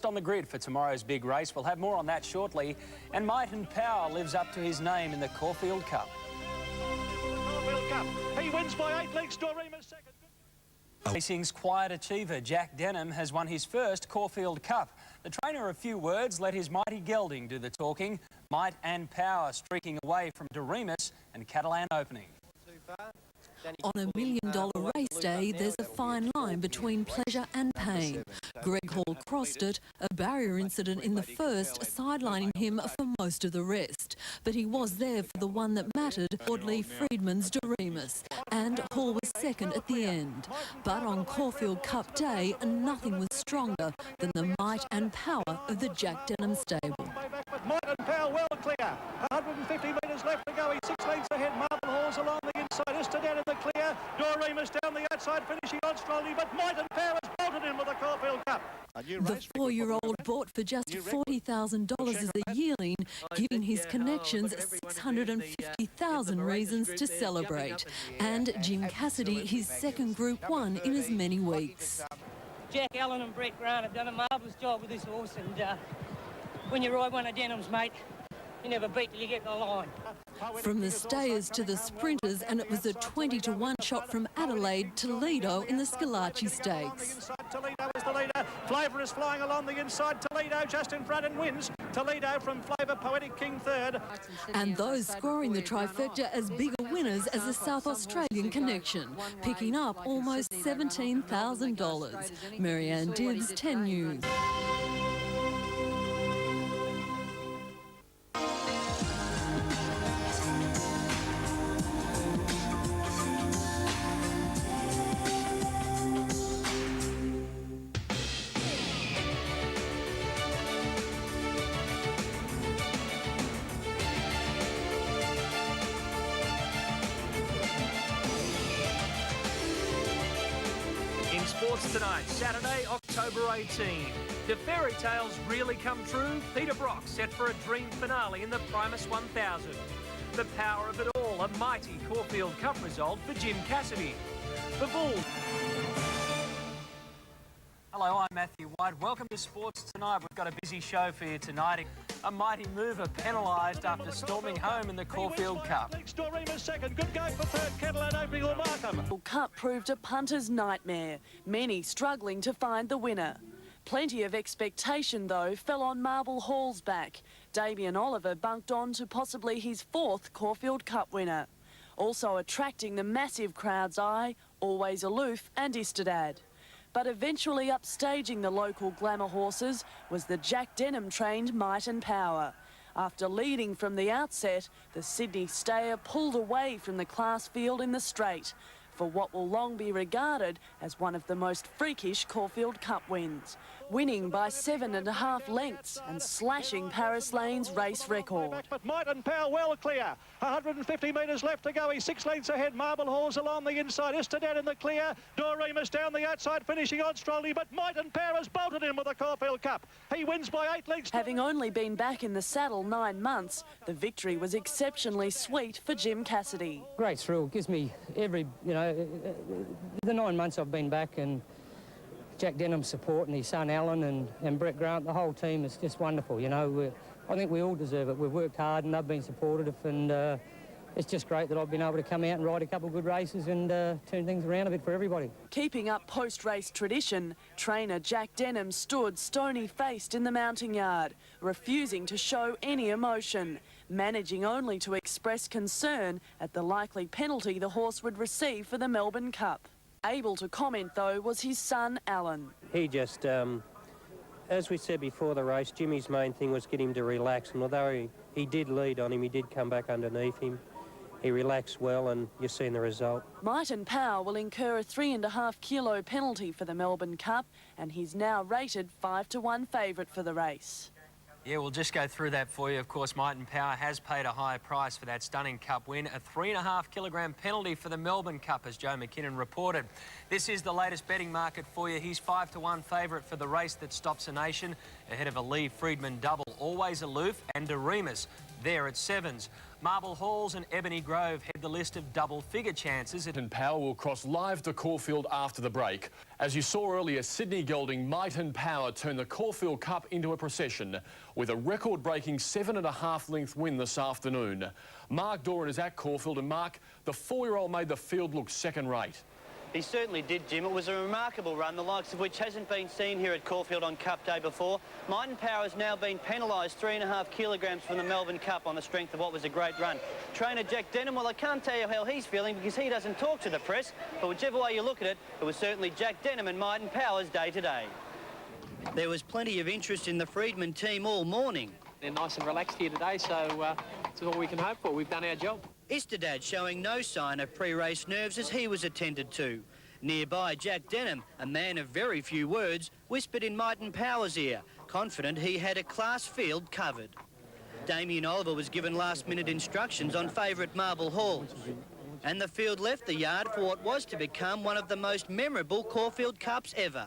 First on the grid for tomorrow's big race. We'll have more on that shortly. And Might and Power lives up to his name in the Caulfield Cup. He wins by 8 lengths. Doran second. Racing's quiet achiever, Jack Denham, has won his first Caulfield Cup. The trainer of few words let his mighty gelding do the talking. Might and Power streaking away from Doran and Catalan opening. On $1 million race day, there's a fine line between pleasure and pain. Greg Hall crossed it, a barrier incident in the first, sidelining him for most of the rest. But he was there for the one that mattered, Audley Freedman's Doremus, and Hall was second at the end. But on Caulfield Cup day, nothing was stronger than the might and power of the Jack Denham stable. Might and Power well clear. 150 metres left to go. He's 6 lengths ahead. Marble Hall's along the inside. Istedad in the clear. Doremus down the outside, finishing on strongly. But Might and Power has bolted him with the Caulfield Cup. The 4-year-old bought for just $40,000 as a yearling, giving his connections 650,000 reasons to celebrate. And Jim Cassidy, his second Group 1 in as many weeks. Jack Allen and Brett Grant have done a marvellous job with this horse, and when you ride one of Denham's, mate, you never beat till you get in the line. From the stayers to the sprinters, and it was a 20-to-1 shot from Adelaide to Toledo in the Scalacci Stakes. Toledo is the leader. Flavour is flying along the inside. Toledo just in front and wins. Toledo from Flavour, Poetic King third. And those scoring the trifecta as bigger winners as the South Australian connection, picking up almost $17,000. Marianne Dibbs, 10 News. In sports tonight, Saturday, October 18. Do fairy tales really come true? Peter Brock set for a dream finale in the Primus 1000. The power of it all, a mighty Caulfield Cup result for Jim Cassidy. The Bulls. Hello, I'm Matthew White. Welcome to Sports Tonight. We've got a busy show for you tonight. A mighty mover penalised after storming home in the Caulfield Cup. Second. Good going for third. Catalan opening will mark him. Cup proved a punter's nightmare, many struggling to find the winner. Plenty of expectation, though, fell on Marble Hall's back. Damien Oliver bunked on to possibly his 4th Caulfield Cup winner. Also attracting the massive crowd's eye, Always Aloof and Istedad. But eventually upstaging the local glamour horses was the Jack Denham-trained Might and Power. After leading from the outset, the Sydney stayer pulled away from the class field in the straight for what will long be regarded as one of the most freakish Caulfield Cup wins, winning by 7.5 lengths and slashing Paris Lane's race record. But Might and Power well clear. 150 metres left to go. He's 6 lengths ahead. Marble Hall's along the inside. Istedad in the clear. Doremus down the outside, finishing on strongly. But Might and Power has bolted him with the Caulfield Cup. He wins by 8 lengths. Having only been back in the saddle 9 months, the victory was exceptionally sweet for Jim Cassidy. Great thrill. Gives me every, the 9 months I've been back, and Jack Denham's support and his son Alan and Brett Grant, the whole team is just wonderful. I think we all deserve it. We've worked hard and they've been supportive, and it's just great that I've been able to come out and ride a couple of good races and turn things around a bit for everybody. Keeping up post-race tradition, trainer Jack Denham stood stony-faced in the mounting yard, refusing to show any emotion, managing only to express concern at the likely penalty the horse would receive for the Melbourne Cup. Able to comment, though, was his son, Alan. He just, as we said before the race, Jimmy's main thing was get him to relax, and although he did lead on him, he did come back underneath him. He relaxed well, and you've seen the result. Might and Power will incur a 3.5 kilo penalty for the Melbourne Cup, and he's now rated 5-to-1 favourite for the race. Yeah, we'll just go through that for you. Of course, Might and Power has paid a high price for that stunning Cup win. A 3.5 kilogram penalty for the Melbourne Cup, as Joe Mackinnon reported. This is the latest betting market for you. He's 5-to-1 favourite for the race that stops a nation, ahead of a Lee Freedman double, Always Aloof and Doremus. there at sevens. Marble Halls and Ebony Grove head the list of double-figure chances. And Power will cross live to Caulfield after the break. As you saw earlier, Sydney gelding Might and Power turned the Caulfield Cup into a procession with a record-breaking 7.5-length win this afternoon. Mark Doran is at Caulfield, and Mark, the 4-year-old made the field look second-rate. He certainly did, Jim. It was a remarkable run, the likes of which hasn't been seen here at Caulfield on Cup Day before. Might and Power has now been penalised 3.5 kilograms from the Melbourne Cup on the strength of what was a great run. Trainer Jack Denham, well, I can't tell you how he's feeling because he doesn't talk to the press, but whichever way you look at it, it was certainly Jack Denham and Might and Power's day today. There was plenty of interest in the Freedman team all morning. They're nice and relaxed here today, so that's all we can hope for. We've done our job. Istedad showing no sign of pre-race nerves as he was attended to. Nearby, Jack Denham, a man of very few words, whispered in Might and Power's ear, confident he had a class field covered. Damien Oliver was given last-minute instructions on favourite Marble Halls. And the field left the yard for what was to become one of the most memorable Caulfield Cups ever.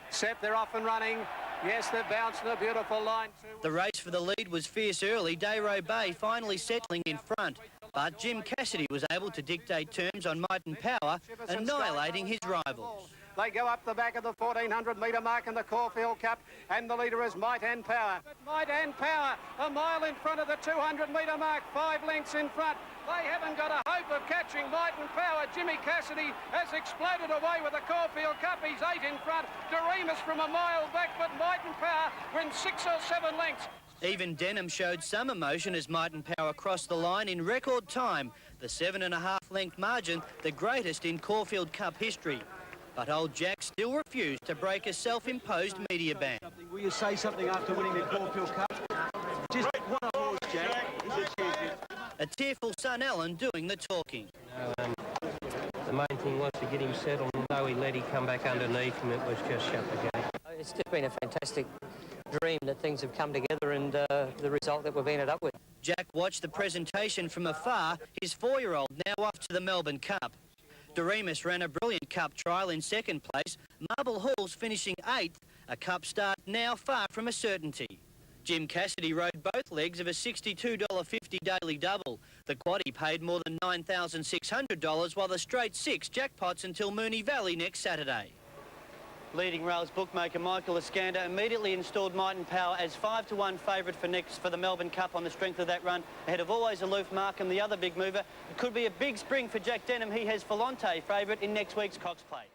Set, they're off and running. Yes, they're bouncing a beautiful line. The race for the lead was fierce early, Dayro Bay finally settling in front. But Jim Cassidy was able to dictate terms on Might and Power, annihilating his rivals. They go up the back of the 1,400-metre mark in the Caulfield Cup, and the leader is Might and Power. Might and Power, a mile in front of the 200-metre mark, 5 lengths in front. They haven't got a hope of catching Might and Power. Jimmy Cassidy has exploded away with the Caulfield Cup. He's 8 in front. Doran from a mile back, but Might and Power wins 6 or 7 lengths. Even Denham showed some emotion as Might and Power crossed the line in record time. The 7.5-length margin, the greatest in Caulfield Cup history. But old Jack still refused to break a self-imposed media ban. Will you say something after winning the Caulfield Cup? Just one horse, Jack. He's a champion. A tearful son Alan doing the talking. The main thing was to get him settled, and though he let him come back underneath him, it was just shut the gate. It's just been a fantastic dream that things have come together and the result that we've ended up with. Jack watched the presentation from afar, his 4-year-old now off to the Melbourne Cup. Doremus ran a brilliant Cup trial in second place, Marble Halls finishing 8th, a Cup start now far from a certainty. Jim Cassidy rode both legs of a $62.50 daily double. The quaddie paid more than $9,600, while the straight 6 jackpots until Moonee Valley next Saturday. Leading rails bookmaker Michael Iskander immediately installed Might and Power as 5-1 favourite for the Melbourne Cup on the strength of that run, ahead of always aloof Markham, the other big mover. It could be a big spring for Jack Denham. He has Volante favourite in next week's Cox Plate.